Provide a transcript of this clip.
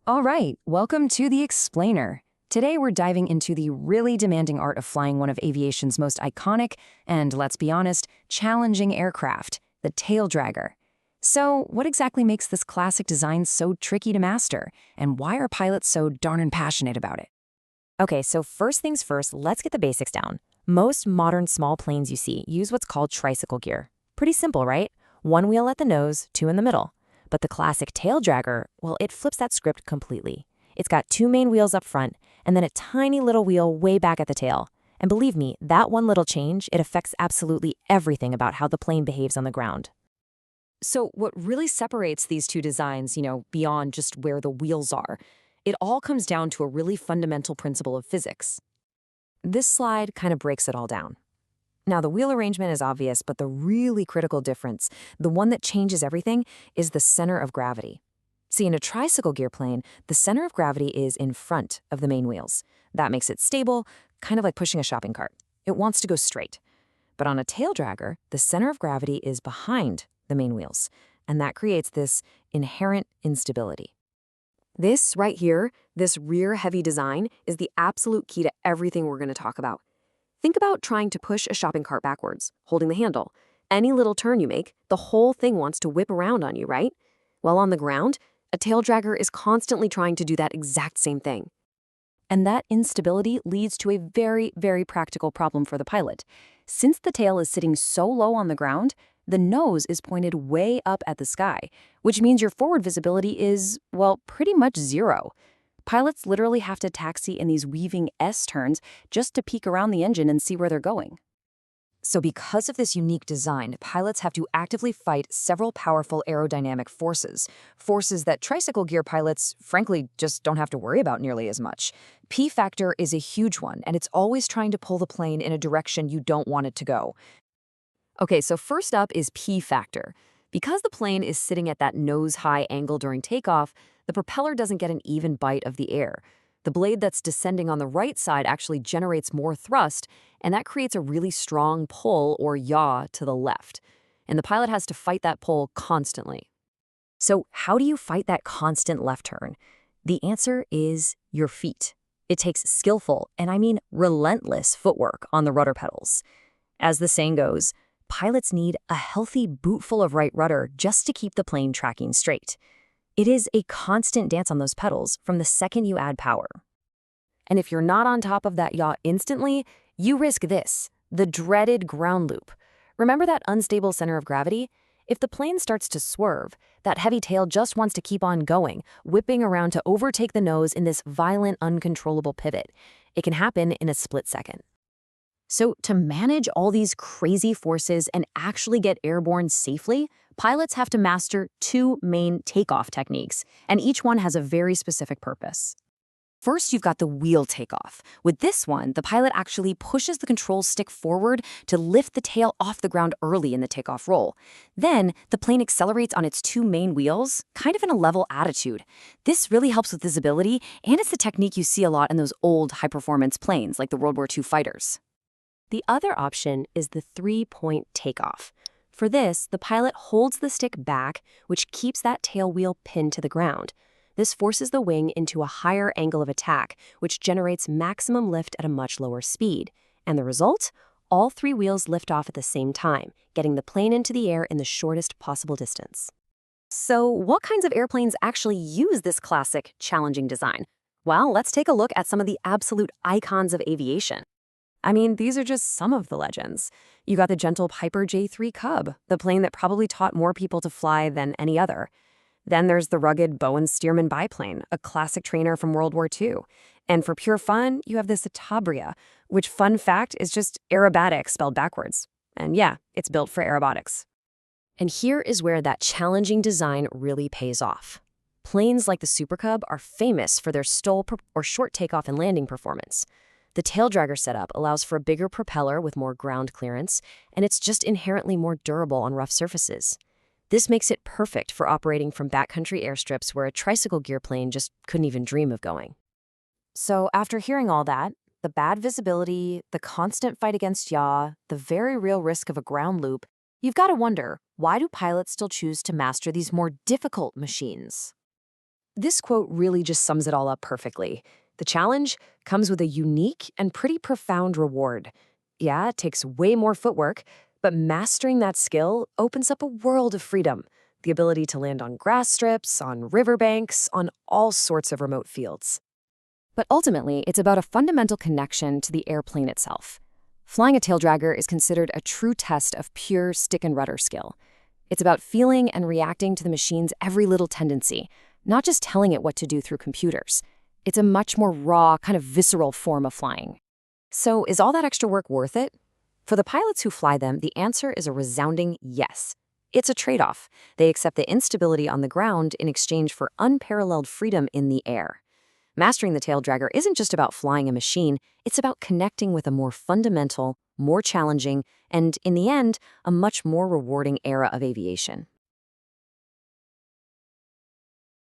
All right, welcome to The Explainer. Today we're diving into the really demanding art of flying one of aviation's most iconic and, let's be honest, challenging aircraft, the Taildragger. So, what exactly makes this classic design so tricky to master, and why are pilots so darn passionate about it? Okay, so first things first, let's get the basics down. Most modern small planes you see use what's called tricycle gear. Pretty simple, right? One wheel at the nose, two in the middle. But the classic tail dragger, well, it flips that script completely. It's got two main wheels up front, and then a tiny little wheel way back at the tail. And believe me, that one little change, it affects absolutely everything about how the plane behaves on the ground. So, what really separates these two designs, beyond just where the wheels are, it all comes down to a really fundamental principle of physics. This slide kind of breaks it all down. Now, the wheel arrangement is obvious, but the really critical difference, the one that changes everything, is the center of gravity. See, in a tricycle gear plane, the center of gravity is in front of the main wheels. That makes it stable, kind of like pushing a shopping cart. It wants to go straight. But on a tail dragger, the center of gravity is behind the main wheels, and that creates this inherent instability. This right here, this rear-heavy design, is the absolute key to everything we're going to talk about. Think about trying to push a shopping cart backwards, holding the handle. Any little turn you make, the whole thing wants to whip around on you, right? Well, on the ground, a tail dragger is constantly trying to do that exact same thing. And that instability leads to a very, very practical problem for the pilot. Since the tail is sitting so low on the ground, the nose is pointed way up at the sky, which means your forward visibility is, well, pretty much zero. Pilots literally have to taxi in these weaving S-turns just to peek around the engine and see where they're going. So, because of this unique design, pilots have to actively fight several powerful aerodynamic forces that tricycle gear pilots, frankly, just don't have to worry about nearly as much. P factor is a huge one, and it's always trying to pull the plane in a direction you don't want it to go. Okay, so first up is P factor. Because the plane is sitting at that nose-high angle during takeoff, the propeller doesn't get an even bite of the air. The blade that's descending on the right side actually generates more thrust, and that creates a really strong pull or yaw to the left. And the pilot has to fight that pull constantly. So how do you fight that constant left turn? The answer is your feet. It takes skillful, and I mean relentless footwork on the rudder pedals. As the saying goes, pilots need a healthy bootful of right rudder just to keep the plane tracking straight. It is a constant dance on those pedals from the second you add power. And if you're not on top of that yaw instantly, you risk this, the dreaded ground loop. Remember that unstable center of gravity? If the plane starts to swerve, that heavy tail just wants to keep on going, whipping around to overtake the nose in this violent, uncontrollable pivot. It can happen in a split second. So to manage all these crazy forces and actually get airborne safely, pilots have to master two main takeoff techniques, and each one has a very specific purpose. First, you've got the wheel takeoff. With this one, the pilot actually pushes the control stick forward to lift the tail off the ground early in the takeoff roll. Then, the plane accelerates on its two main wheels, kind of in a level attitude. This really helps with visibility, and it's the technique you see a lot in those old high-performance planes like the World War II fighters. The other option is the three-point takeoff. For this, the pilot holds the stick back, which keeps that tail wheel pinned to the ground. This forces the wing into a higher angle of attack, which generates maximum lift at a much lower speed. And the result? All three wheels lift off at the same time, getting the plane into the air in the shortest possible distance. So, what kinds of airplanes actually use this classic, challenging design? Well, let's take a look at some of the absolute icons of aviation. I mean, these are just some of the legends. You got the gentle Piper J3 Cub, the plane that probably taught more people to fly than any other. Then there's the rugged Bowen Stearman biplane, a classic trainer from World War II. And for pure fun, you have this Atabria, which, fun fact, is just aerobatic spelled backwards. And yeah, it's built for aerobatics. And here is where that challenging design really pays off. Planes like the Super Cub are famous for their STOL or short takeoff and landing performance. The taildragger setup allows for a bigger propeller with more ground clearance, and it's just inherently more durable on rough surfaces. This makes it perfect for operating from backcountry airstrips where a tricycle gear plane just couldn't even dream of going. So after hearing all that, the bad visibility, the constant fight against yaw, the very real risk of a ground loop, you've got to wonder, why do pilots still choose to master these more difficult machines? This quote really just sums it all up perfectly. The challenge comes with a unique and pretty profound reward. Yeah, it takes way more footwork, but mastering that skill opens up a world of freedom. The ability to land on grass strips, on riverbanks, on all sorts of remote fields. But ultimately, it's about a fundamental connection to the airplane itself. Flying a taildragger is considered a true test of pure stick and rudder skill. It's about feeling and reacting to the machine's every little tendency, not just telling it what to do through computers. It's a much more raw, kind of visceral form of flying. So, is all that extra work worth it? For the pilots who fly them, the answer is a resounding yes. It's a trade-off. They accept the instability on the ground in exchange for unparalleled freedom in the air. Mastering the taildragger isn't just about flying a machine, it's about connecting with a more fundamental, more challenging, and, in the end, a much more rewarding era of aviation.